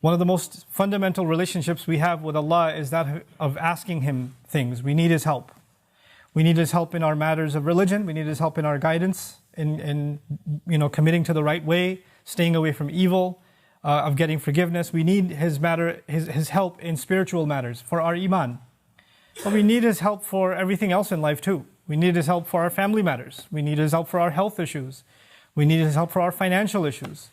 One of the most fundamental relationships we have with Allah is that of asking Him things. We need His help. We need His help in our matters of religion. We need His help in our guidance, in committing to the right way, staying away from evil, of getting forgiveness. We need His help in spiritual matters for our iman. But we need His help for everything else in life too. We need His help for our family matters. We need His help for our health issues. We need His help for our financial issues.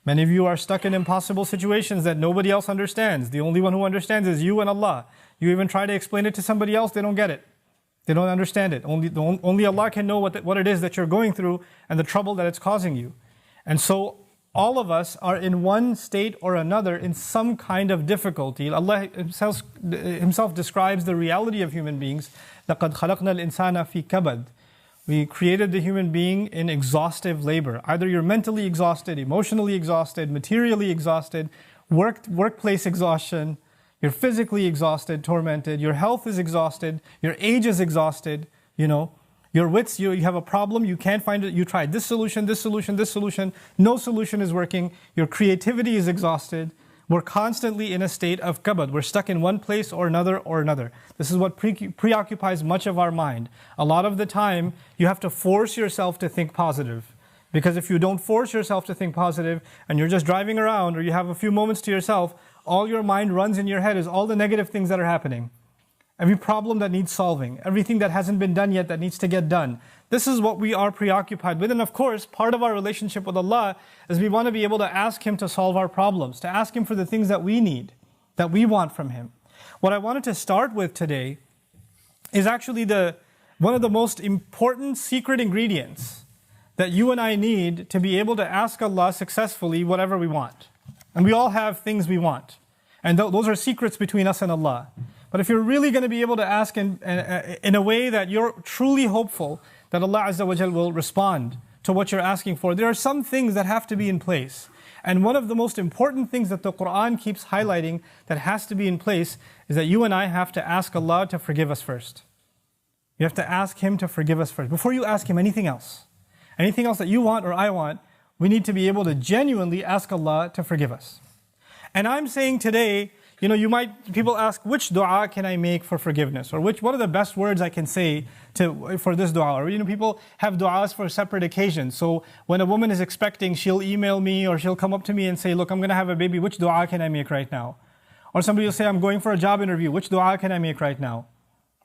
Many of you are stuck in impossible situations that nobody else understands. The only one who understands is you and Allah. You even try to explain it to somebody else, they don't get it. They don't understand it. Only Allah can know what it is that you're going through and the trouble that it's causing you. And so all of us are in one state or another in some kind of difficulty. Allah Himself describes the reality of human beings. لَقَدْ خَلَقْنَا الْإِنسَانَ فِي كَبَدٍ. We created the human being in exhaustive labor. Either you're mentally exhausted, emotionally exhausted, materially exhausted, workplace exhaustion, you're physically exhausted, tormented, your health is exhausted, your age is exhausted, your wits, you have a problem, you can't find it, you tried this solution, no solution is working, your creativity is exhausted. We're constantly in a state of kabad. We're stuck in one place or another. This is what preoccupies much of our mind. A lot of the time, you have to force yourself to think positive. Because if you don't force yourself to think positive, and you're just driving around, or you have a few moments to yourself, all your mind runs in your head is all the negative things that are happening. Every problem that needs solving, everything that hasn't been done yet that needs to get done. This is what we are preoccupied with. And of course, part of our relationship with Allah is we want to be able to ask Him to solve our problems, to ask Him for the things that we need, that we want from Him. What I wanted to start with today is actually one of the most important secret ingredients that you and I need to be able to ask Allah successfully whatever we want. And we all have things we want. And those are secrets between us and Allah. But if you're really going to be able to ask in a way that you're truly hopeful that Allah Azza wa Jal will respond to what you're asking for, there are some things that have to be in place. And one of the most important things that the Quran keeps highlighting that has to be in place is that you and I have to ask Allah to forgive us first. You have to ask Him to forgive us first. Before you ask Him anything else that you want or I want, we need to be able to genuinely ask Allah to forgive us. And I'm saying today, people ask, which dua can I make for forgiveness? Or what are the best words I can say for this dua? Or people have duas for separate occasions. So when a woman is expecting, she'll email me or she'll come up to me and say, look, I'm going to have a baby, which dua can I make right now? Or somebody will say, I'm going for a job interview, which dua can I make right now?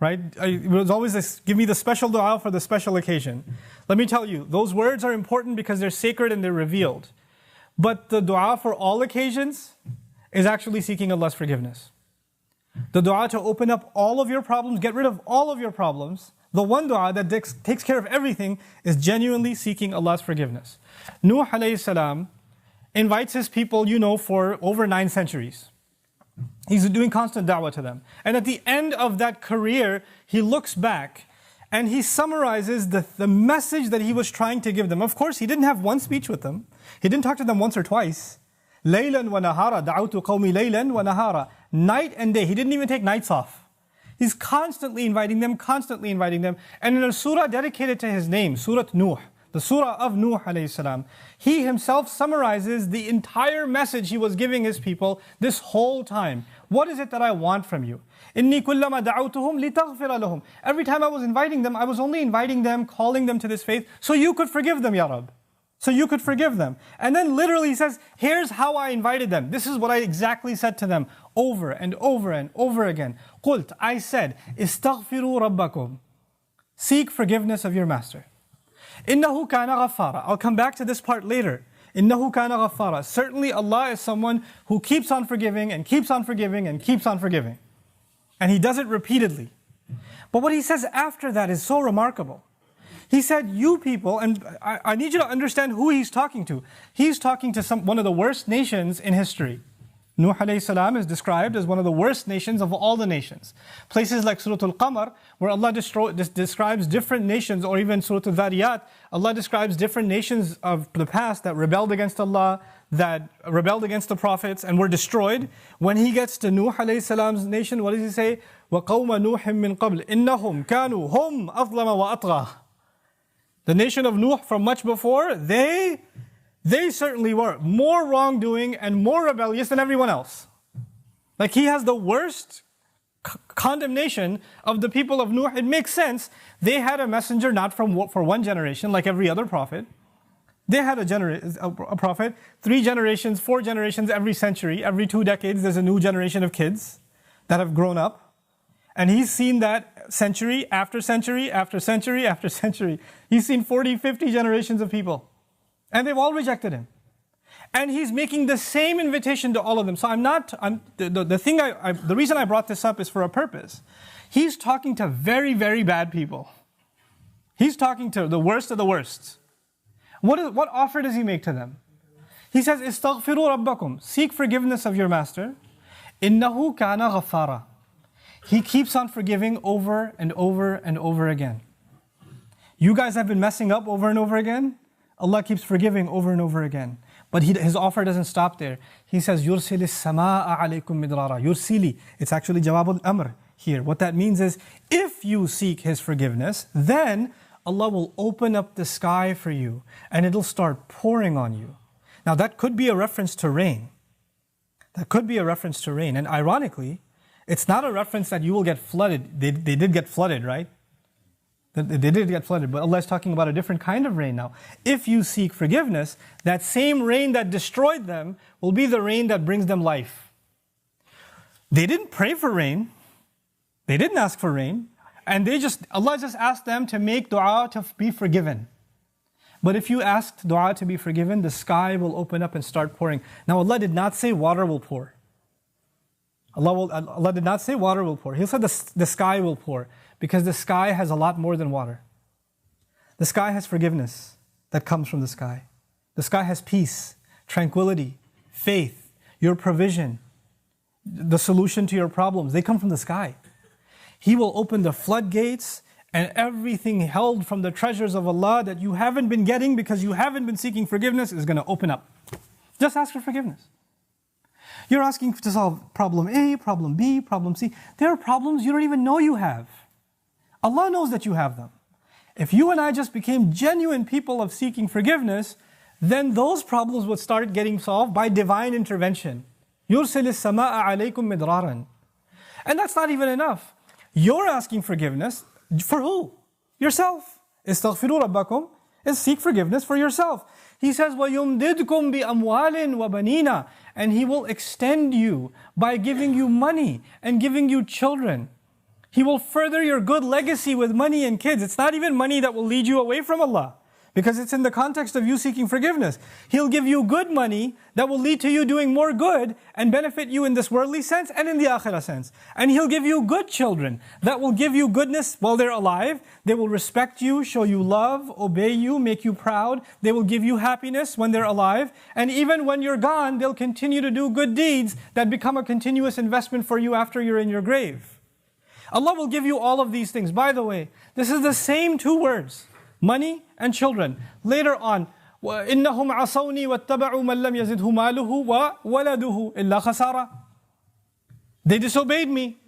Right? It was always this, give me the special dua for the special occasion. Let me tell you, those words are important because they're sacred and they're revealed. But the dua for all occasions is actually seeking Allah's forgiveness. The dua to open up all of your problems, get rid of all of your problems, the one dua that takes care of everything is genuinely seeking Allah's forgiveness. Nuh alayhi salam invites his people, for over 9 centuries. He's doing constant da'wah to them. And at the end of that career, he looks back and he summarizes the message that he was trying to give them. Of course, he didn't have one speech with them. He didn't talk to them once or twice. Laylan wa nahara, da'awtu qawmi laylan wa nahara. Night and day. He didn't even take nights off. He's constantly inviting them. And in a surah dedicated to his name, Surah Nuh, the surah of Nuh alayhi salam, he himself summarizes the entire message he was giving his people this whole time. What is it that I want from you? إِنِّي كُلَّمَا دَعَوْتُهُمْ لِتَغْفِرَ لَهُمْ. Every time I was inviting them, I was only inviting them, calling them to this faith, so you could forgive them, Ya Rabb. So you could forgive them. And then literally he says, here's how I invited them. This is what I exactly said to them over and over and over again. قُلْت, I said, استغفروا ربكم. Seek forgiveness of your master. إِنَّهُ كَانَ غَفَّارًا. I'll come back to this part later. إِنَّهُ كَانَ غَفَّارًا. Certainly Allah is someone who keeps on forgiving and keeps on forgiving and keeps on forgiving. And He does it repeatedly. But what He says after that is so remarkable. He said, you people, and I need you to understand who He's talking to. He's talking to one of the worst nations in history. Nuh alayhi salam is described as one of the worst nations of all the nations. Places like Surah Al-Qamar, where Allah describes different nations, or even Surah Al-Dhariyat, Allah describes different nations of the past that rebelled against Allah, that rebelled against the prophets and were destroyed. When He gets to Nuh alayhi salam's nation, what does He say? وَقَوْمَ نُوحٍ مِّن قَبْلِ إِنَّهُمْ كَانُوا هُمْ أَظْلَمَ وَأَطْغَى. The nation of Nuh from much before, they They certainly were more wrongdoing and more rebellious than everyone else. Like he has the worst condemnation of the people of Nuh. It makes sense. They had a messenger not for one generation like every other prophet. They had a prophet, 3 generations, 4 generations every century. Every 2 decades there's a new generation of kids that have grown up. And he's seen that century after century after century after century. He's seen 40, 50 generations of people. And they've all rejected him. And he's making the same invitation to all of them. So the reason I brought this up is for a purpose. He's talking to very, very bad people. He's talking to the worst of the worst. What offer does he make to them? He says, "Istaghfiru rabbakum." Seek forgiveness of your master. "Innahu kana ghaffara." He keeps on forgiving over and over and over again. You guys have been messing up over and over again. Allah keeps forgiving over and over again. But his offer doesn't stop there. He says, "Yursili as-samaa'a alaykum midrara." Yursili, it's actually jawab al-amr here. What that means is, if you seek His forgiveness, then Allah will open up the sky for you and it'll start pouring on you. Now that could be a reference to rain. That could be a reference to rain. And ironically, it's not a reference that you will get flooded. They did get flooded, right? They did get flooded, but Allah is talking about a different kind of rain now. If you seek forgiveness, that same rain that destroyed them will be the rain that brings them life. They didn't pray for rain. They didn't ask for rain. And Allah just asked them to make dua to be forgiven. But if you asked dua to be forgiven, the sky will open up and start pouring. Now Allah did not say water will pour. Allah did not say water will pour. He said the sky will pour. Because the sky has a lot more than water. The sky has forgiveness that comes from the sky. The sky has peace, tranquility, faith, your provision, the solution to your problems. They come from the sky. He will open the floodgates and everything held from the treasures of Allah that you haven't been getting because you haven't been seeking forgiveness is going to open up. Just ask for forgiveness. You're asking to solve problem A, problem B, problem C. There are problems you don't even know you have. Allah knows that you have them. If you and I just became genuine people of seeking forgiveness, then those problems would start getting solved by divine intervention. يُرْسِلِ السَّمَاءَ عَلَيْكُمْ مِدْرَارًا. And that's not even enough. You're asking forgiveness for who? Yourself. إِسْتَغْفِرُوا رَبَّكُمْ is seek forgiveness for yourself. He says, وَيُمْدِدْكُمْ بِأَمْوَالٍ وَبَنِينَ. And He will extend you by giving you money and giving you children. He will further your good legacy with money and kids. It's not even money that will lead you away from Allah, because it's in the context of you seeking forgiveness. He'll give you good money that will lead to you doing more good and benefit you in this worldly sense and in the akhirah sense. And He'll give you good children that will give you goodness while they're alive. They will respect you, show you love, obey you, make you proud. They will give you happiness when they're alive. And even when you're gone, they'll continue to do good deeds that become a continuous investment for you after you're in your grave. Allah will give you all of these things. By the way, this is the same 2 words, money and children. Later on, وَإِنَّهُمْ عَصَوْنِي وَاتَّبَعُوا مَنْ لَمْ يَزِدْهُ مَالُهُ وَوَلَدُهُ إِلَّا خَسَارًا. They disobeyed me,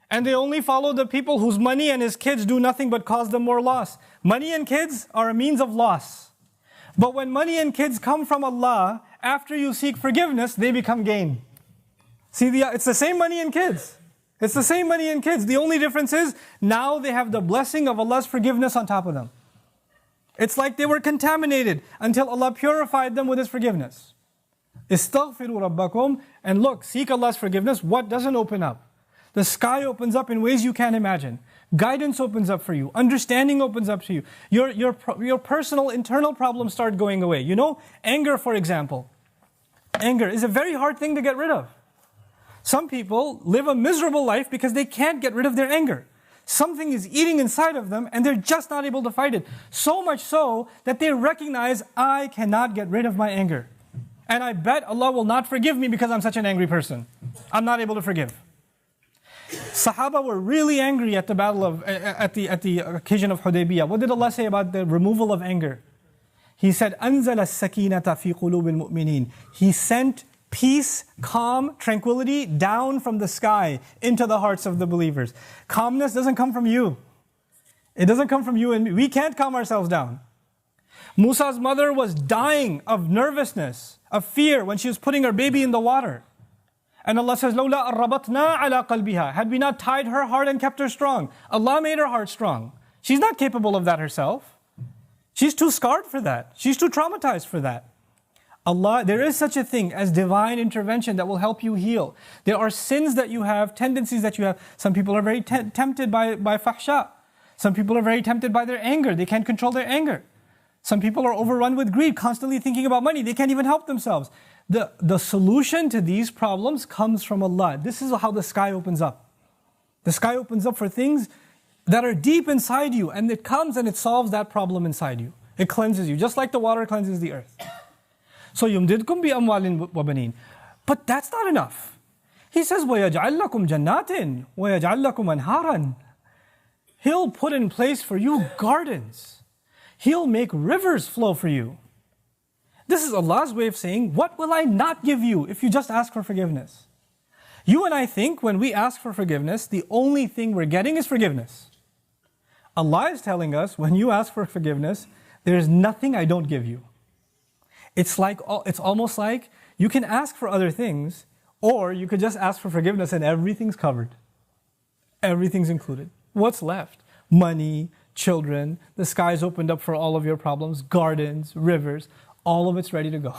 and they only follow the people whose money and his kids do nothing but cause them more loss. Money and kids are a means of loss. But when money and kids come from Allah, after you seek forgiveness, they become gain. See, it's the same money and kids. It's the same money and kids. The only difference is now they have the blessing of Allah's forgiveness on top of them. It's like they were contaminated until Allah purified them with His forgiveness. Istaghfiru rabbakum. And look, seek Allah's forgiveness. What doesn't open up? The sky opens up in ways you can't imagine. Guidance opens up for you. Understanding opens up to you. Your personal internal problems start going away. You know, anger, for example. Anger is a very hard thing to get rid of. Some people live a miserable life because they can't get rid of their anger. Something is eating inside of them and they're just not able to fight it. So much so that they recognize, I cannot get rid of my anger. And I bet Allah will not forgive me because I'm such an angry person. I'm not able to forgive. Sahaba were really angry at the occasion of Hudaybiyah. What did Allah say about the removal of anger? He said, أَنزَلَ السَّكِينَةَ فِي قُلُوبِ الْمُؤْمِنِينَ. He sent peace, calm, tranquility down from the sky into the hearts of the believers. Calmness doesn't come from you. It doesn't come from you and me. We can't calm ourselves down. Musa's mother was dying of nervousness, of fear when she was putting her baby in the water. And Allah says, لَوْلَا أَرَّبَطْنَا عَلَىٰ قَلْبِهَا. Had we not tied her heart and kept her strong. Allah made her heart strong. She's not capable of that herself. She's too scarred for that. She's too traumatized for that. Allah, there is such a thing as divine intervention that will help you heal. There are sins that you have, tendencies that you have. Some people are very tempted by fahsha. Some people are very tempted by their anger. They can't control their anger. Some people are overrun with greed, constantly thinking about money. They can't even help themselves. The solution to these problems comes from Allah. This is how the sky opens up. The sky opens up for things that are deep inside you, and it comes and it solves that problem inside you. It cleanses you, just like the water cleanses the earth. So يُمْدِدْكُمْ بِأَمْوَالٍ وَبَنِينَ. But that's not enough. He says, وَيَجْعَلْ لَكُمْ جَنَّاتٍ وَيَجْعَلْ لَكُمْ أَنْهَارًا. He'll put in place for you gardens. He'll make rivers flow for you. This is Allah's way of saying, what will I not give you if you just ask for forgiveness? You and I think when we ask for forgiveness, the only thing we're getting is forgiveness. Allah is telling us, when you ask for forgiveness, there is nothing I don't give you. It's almost like you can ask for other things, or you could just ask for forgiveness and everything's covered. Everything's included. What's left? Money, children, the sky's opened up for all of your problems, gardens, rivers, all of it's ready to go.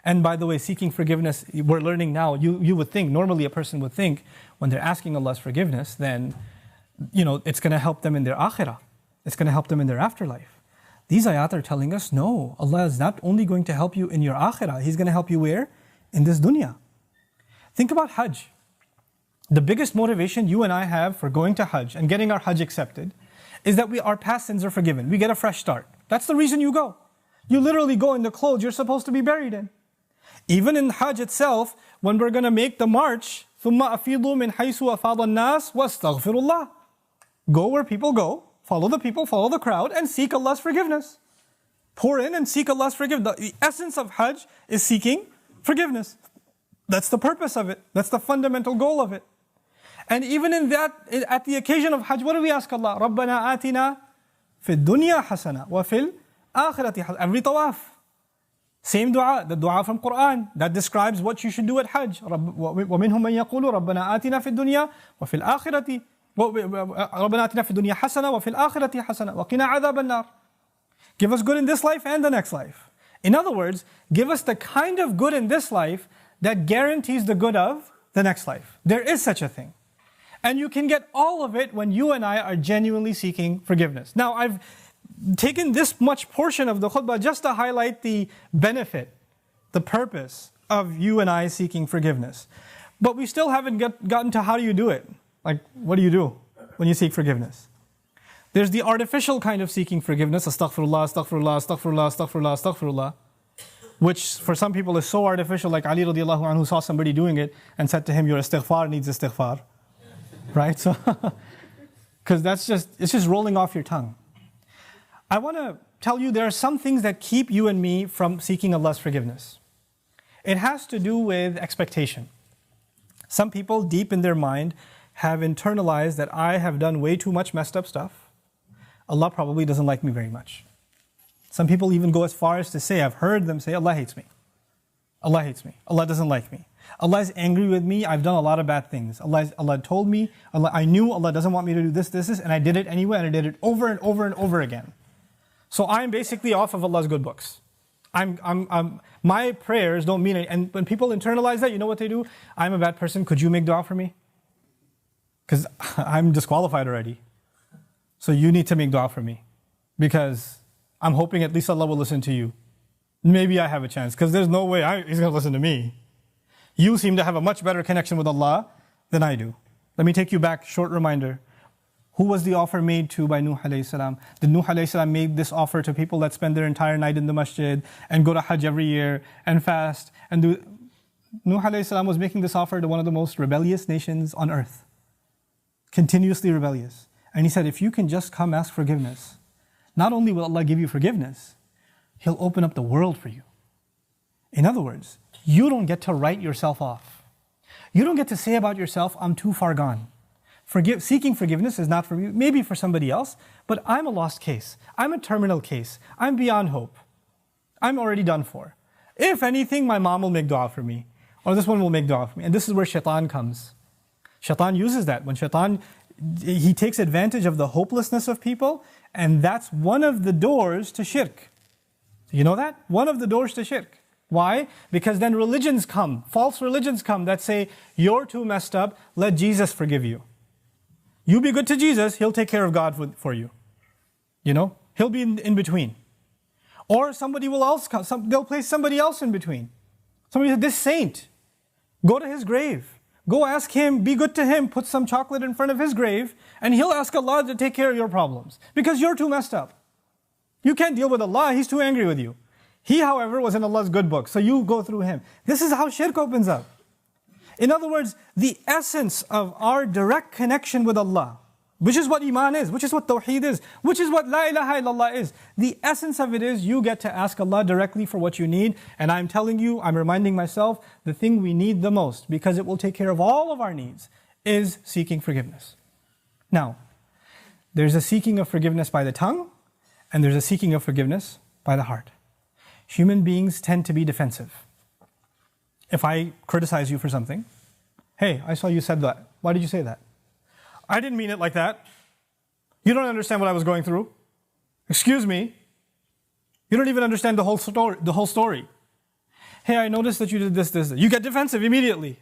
And by the way, seeking forgiveness, we're learning now, you would think, normally a person would think, when they're asking Allah's forgiveness, then, it's going to help them in their akhirah. It's going to help them in their afterlife. These ayat are telling us, no, Allah is not only going to help you in your akhirah, He's going to help you where? In this dunya. Think about Hajj. The biggest motivation you and I have for going to Hajj and getting our Hajj accepted is that our past sins are forgiven. We get a fresh start. That's the reason you go. You literally go in the clothes you're supposed to be buried in. Even in Hajj itself, when we're going to make the march, ثُمَّ أَفِيضُوا مِنْ حَيْثُ أَفَاضَ النَّاسِ وَاسْتَغْفِرُوا اللَّهِ. Go where people go, follow the people, follow the crowd, and seek Allah's forgiveness. Pour in and seek Allah's forgiveness. The essence of Hajj is seeking forgiveness. That's the purpose of it. That's the fundamental goal of it. And even in that, at the occasion of Hajj, what do we ask Allah? رَبَّنَا آتِنَا فِي الدُّنْيَا حَسَنَةً وَفِي الْآخِرَةِ حَسَنَةً. Every tawaf. Same dua, the dua from Quran that describes what you should do at Hajj. وَمِنْهُمْ مَنْ يَقُولُ رَبَّنَا آتِنَا فِي الدُّنْيا وَفِي الْآخِرَةِ رَبَّنَا آتِنَا فِي الدُّنْيا حَسَنَةً وَفِي الْآخِرَةِ حَسَنَةً وَقِنَا عَذَابَ النَّارِ. Give us good in this life and the next life. In other words, give us the kind of good in this life that guarantees the good of the next life. There is such a thing. And you can get all of it when you and I are genuinely seeking forgiveness. Now, I've taken this much portion of the khutbah just to highlight the benefit, the purpose of you and I seeking forgiveness. But we still haven't gotten to how do you do it? Like, what do you do when you seek forgiveness? There's the artificial kind of seeking forgiveness, astaghfirullah, astaghfirullah, astaghfirullah, astaghfirullah, astaghfirullah, which for some people is so artificial, like Ali radiallahu anhu saw somebody doing it and said to him, your istighfar needs istighfar. Right? So, because it's just rolling off your tongue. I want to tell you there are some things that keep you and me from seeking Allah's forgiveness. It has to do with expectation. Some people deep in their mind have internalized that I have done way too much messed up stuff. Allah probably doesn't like me very much. Some people even go as far as to say, I've heard them say, Allah hates me. Allah hates me. Allah doesn't like me. Allah is angry with me. I've done a lot of bad things. Allah told me, I knew Allah doesn't want me to do this, and I did it anyway, and I did it over and over and over again. So I'm basically off of Allah's good books. My prayers don't mean it. And when people internalize that, you know what they do? I'm a bad person. Could you make dua for me? Because I'm disqualified already. So you need to make dua for me. Because I'm hoping at least Allah will listen to you. Maybe I have a chance. Because there's no way He's going to listen to me. You seem to have a much better connection with Allah than I do. Let me take you back, short reminder. Who was the offer made to by Nuh alayhi salam? Did Nuh alayhi salam make this offer to people that spend their entire night in the masjid and go to Hajj every year and fast and do? Nuh alayhi salam was making this offer to one of the most rebellious nations on earth. Continuously rebellious. And he said, if you can just come ask forgiveness, not only will Allah give you forgiveness, He'll open up the world for you. In other words, you don't get to write yourself off. You don't get to say about yourself, I'm too far gone. Seeking forgiveness is not for me, maybe for somebody else, but I'm a lost case. I'm a terminal case. I'm beyond hope. I'm already done for. If anything, my mom will make dua for me, or this one will make dua for me. And this is where shaitan comes. Shaitan uses that. When shaitan, he takes advantage of the hopelessness of people, and that's one of the doors to shirk. You know that? One of the doors to shirk. Why? Because then religions come, false religions come that say, you're too messed up, let Jesus forgive you. You be good to Jesus, He'll take care of God for you. You know? He'll be in between. Or somebody will else come, they'll place somebody else in between. Somebody said, this saint, go to his grave. Go ask him, be good to him, put some chocolate in front of his grave, and he'll ask Allah to take care of your problems. Because you're too messed up. You can't deal with Allah, He's too angry with you. He, however, was in Allah's good book, so you go through him. This is how shirk opens up. In other words, the essence of our direct connection with Allah, which is what Iman is, which is what Tawheed is, which is what La ilaha illallah is. The essence of it is you get to ask Allah directly for what you need. And I'm telling you, I'm reminding myself, the thing we need the most, because it will take care of all of our needs, is seeking forgiveness. Now, there's a seeking of forgiveness by the tongue, and there's a seeking of forgiveness by the heart. Human beings tend to be defensive. If I criticize you for something, hey, I saw you said that. Why did you say that? I didn't mean it like that. You don't understand what I was going through. Excuse me. You don't even understand the whole story. Hey, I noticed that you did this. You get defensive immediately.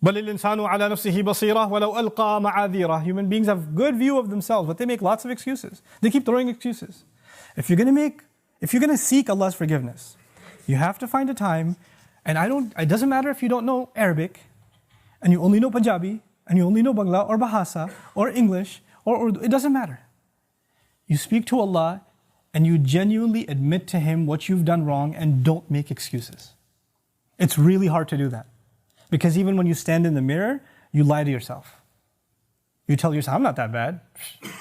بَلِ الْإِنسَانُ عَلَى نَفْسِهِ بَصِيرَةٌ وَلَوْ أَلْقَى مَعَاذِيرَهُ. Human beings have good view of themselves, but they make lots of excuses. They keep throwing excuses. If you're going to seek Allah's forgiveness, you have to find a time, and it doesn't matter if you don't know Arabic, and you only know Punjabi, and you only know Bangla, or Bahasa, or English, or Urdu, it doesn't matter. You speak to Allah, and you genuinely admit to Him what you've done wrong, and don't make excuses. It's really hard to do that. Because even when you stand in the mirror, you lie to yourself. You tell yourself, I'm not that bad.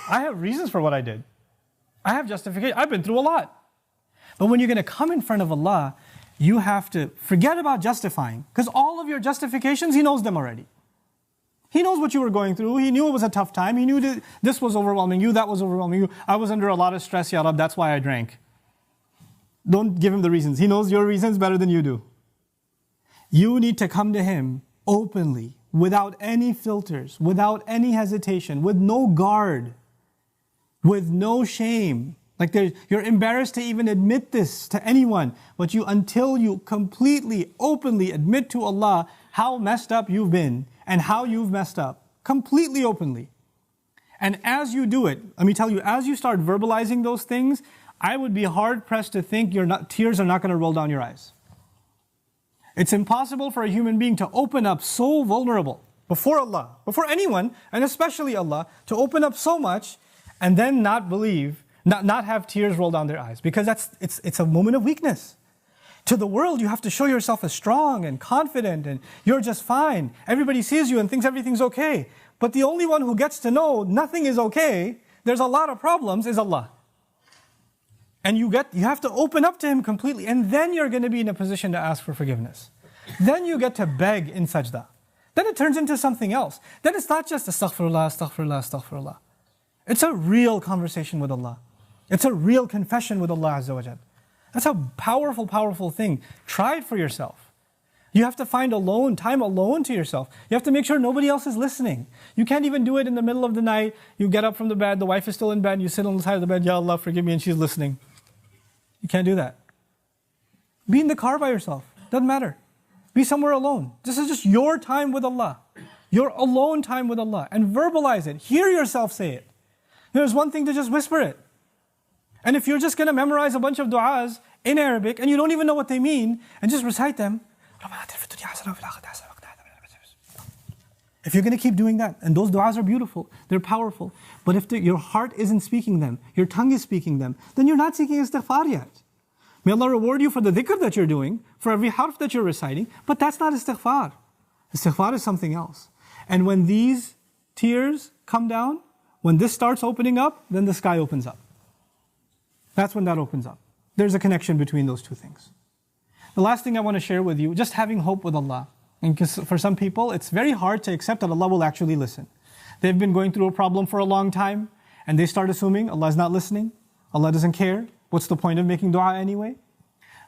I have reasons for what I did. I have justification. I've been through a lot. But when you're going to come in front of Allah, you have to forget about justifying. Because all of your justifications, He knows them already. He knows what you were going through. He knew it was a tough time. He knew that this was overwhelming you, that was overwhelming you. I was under a lot of stress, Ya Rab, that's why I drank. Don't give Him the reasons. He knows your reasons better than you do. You need to come to Him openly, without any filters, without any hesitation, with no guard, with no shame. Like you're embarrassed to even admit this to anyone, but until you completely, openly admit to Allah how messed up you've been and how you've messed up, completely openly. And as you do it, let me tell you, as you start verbalizing those things, I would be hard pressed to think tears are not going to roll down your eyes. It's impossible for a human being to open up so vulnerable before Allah, before anyone, and especially Allah, to open up so much and then not believe, not have tears roll down their eyes. Because it's a moment of weakness. To the world, you have to show yourself as strong and confident and you're just fine. Everybody sees you and thinks everything's okay. But the only one who gets to know nothing is okay, there's a lot of problems, is Allah. And you have to open up to Him completely, and then you're going to be in a position to ask for forgiveness. Then you get to beg in sajda. Then it turns into something else. Then it's not just astaghfirullah, astaghfirullah, astaghfirullah. It's a real conversation with Allah. It's a real confession with Allah Azza wa Jal. That's a powerful, powerful thing. Try it for yourself. You have to find time alone to yourself. You have to make sure nobody else is listening. You can't even do it in the middle of the night. You get up from the bed, the wife is still in bed, you sit on the side of the bed, Ya Allah, forgive me, and she's listening. You can't do that. Be in the car by yourself. Doesn't matter. Be somewhere alone. This is just your time with Allah. Your alone time with Allah. And verbalize it. Hear yourself say it. There's one thing to just whisper it. And if you're just going to memorize a bunch of du'as in Arabic and you don't even know what they mean, and just recite them, if you're going to keep doing that, and those du'as are beautiful, they're powerful, but if your heart isn't speaking them, your tongue is speaking them, then you're not seeking istighfar yet. May Allah reward you for the dhikr that you're doing, for every harf that you're reciting, but that's not istighfar. Istighfar is something else. And when these tears come down, when this starts opening up, then the sky opens up. That's when that opens up. There's a connection between those two things. The last thing I want to share with you, just having hope with Allah. And because for some people, it's very hard to accept that Allah will actually listen. They've been going through a problem for a long time, and they start assuming Allah is not listening, Allah doesn't care. What's the point of making dua anyway?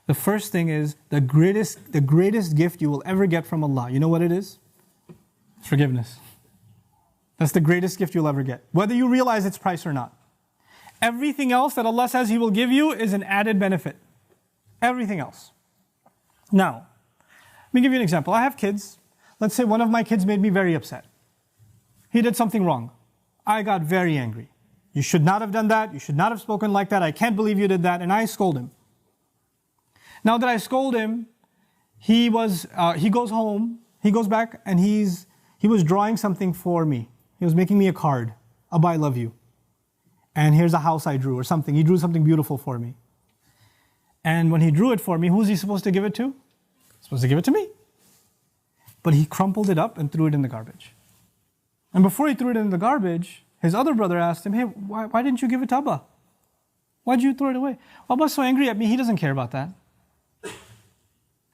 The first thing is, the greatest gift you will ever get from Allah. You know what it is? It's forgiveness. That's the greatest gift you'll ever get, whether you realize its price or not. Everything else that Allah says He will give you is an added benefit. Everything else. Now, let me give you an example. I have kids. Let's say one of my kids made me very upset. He did something wrong. I got very angry. You should not have done that. You should not have spoken like that. I can't believe you did that. And I scold him. Now that I scold him, he goes home, he goes back, and he was drawing something for me. He was making me a card. Abba, I love you. And here's a house I drew or something. He drew something beautiful for me. And when he drew it for me, who's he supposed to give it to? He's supposed to give it to me. But he crumpled it up and threw it in the garbage. And before he threw it in the garbage, his other brother asked him, hey, why didn't you give it to Abba? Why did you throw it away? Abba's so angry at me, he doesn't care about that.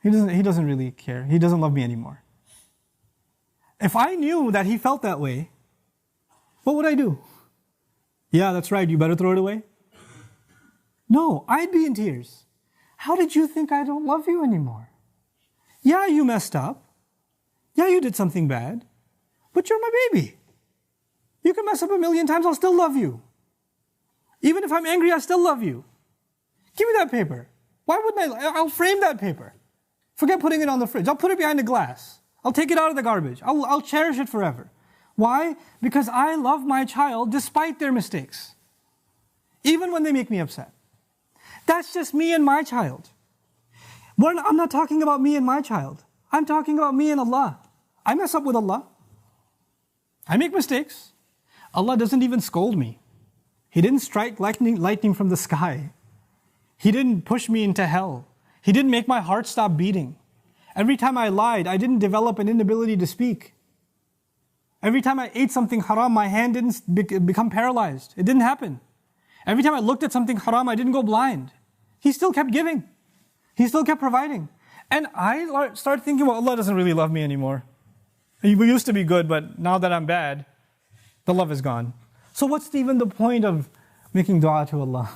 He doesn't really care. He doesn't love me anymore. If I knew that he felt that way, what would I do? Yeah, that's right, you better throw it away. No, I'd be in tears. How did you think I don't love you anymore? Yeah, you messed up. Yeah, you did something bad. But you're my baby. You can mess up 1,000,000 times, I'll still love you. Even if I'm angry, I still love you. Give me that paper. Why wouldn't I? I'll frame that paper. Forget putting it on the fridge. I'll put it behind the glass. I'll take it out of the garbage. I'll cherish it forever. Why? Because I love my child despite their mistakes. Even when they make me upset. That's just me and my child. I'm not talking about me and my child. I'm talking about me and Allah. I mess up with Allah. I make mistakes. Allah doesn't even scold me. He didn't strike lightning from the sky. He didn't push me into hell. He didn't make my heart stop beating. Every time I lied, I didn't develop an inability to speak. Every time I ate something haram, my hand didn't become paralyzed. It didn't happen. Every time I looked at something haram, I didn't go blind. He still kept giving. He still kept providing. And I started thinking, well, Allah doesn't really love me anymore. We used to be good, but now that I'm bad, the love is gone. So what's even the point of making dua to Allah?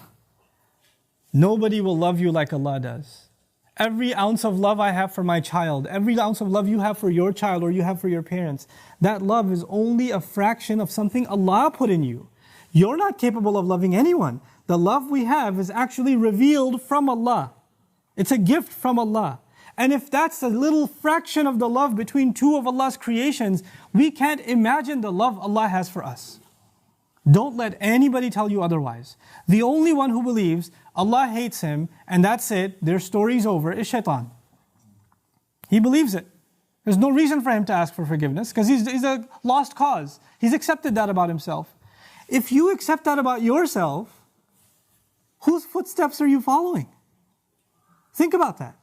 Nobody will love you like Allah does. Every ounce of love I have for my child, every ounce of love you have for your child or you have for your parents, that love is only a fraction of something Allah put in you. You're not capable of loving anyone. The love we have is actually revealed from Allah. It's a gift from Allah. And if that's a little fraction of the love between two of Allah's creations, we can't imagine the love Allah has for us. Don't let anybody tell you otherwise. The only one who believes Allah hates him and that's it, their story's over, is shaitan. He believes it. There's no reason for him to ask for forgiveness because he's a lost cause. He's accepted that about himself. If you accept that about yourself, whose footsteps are you following? Think about that.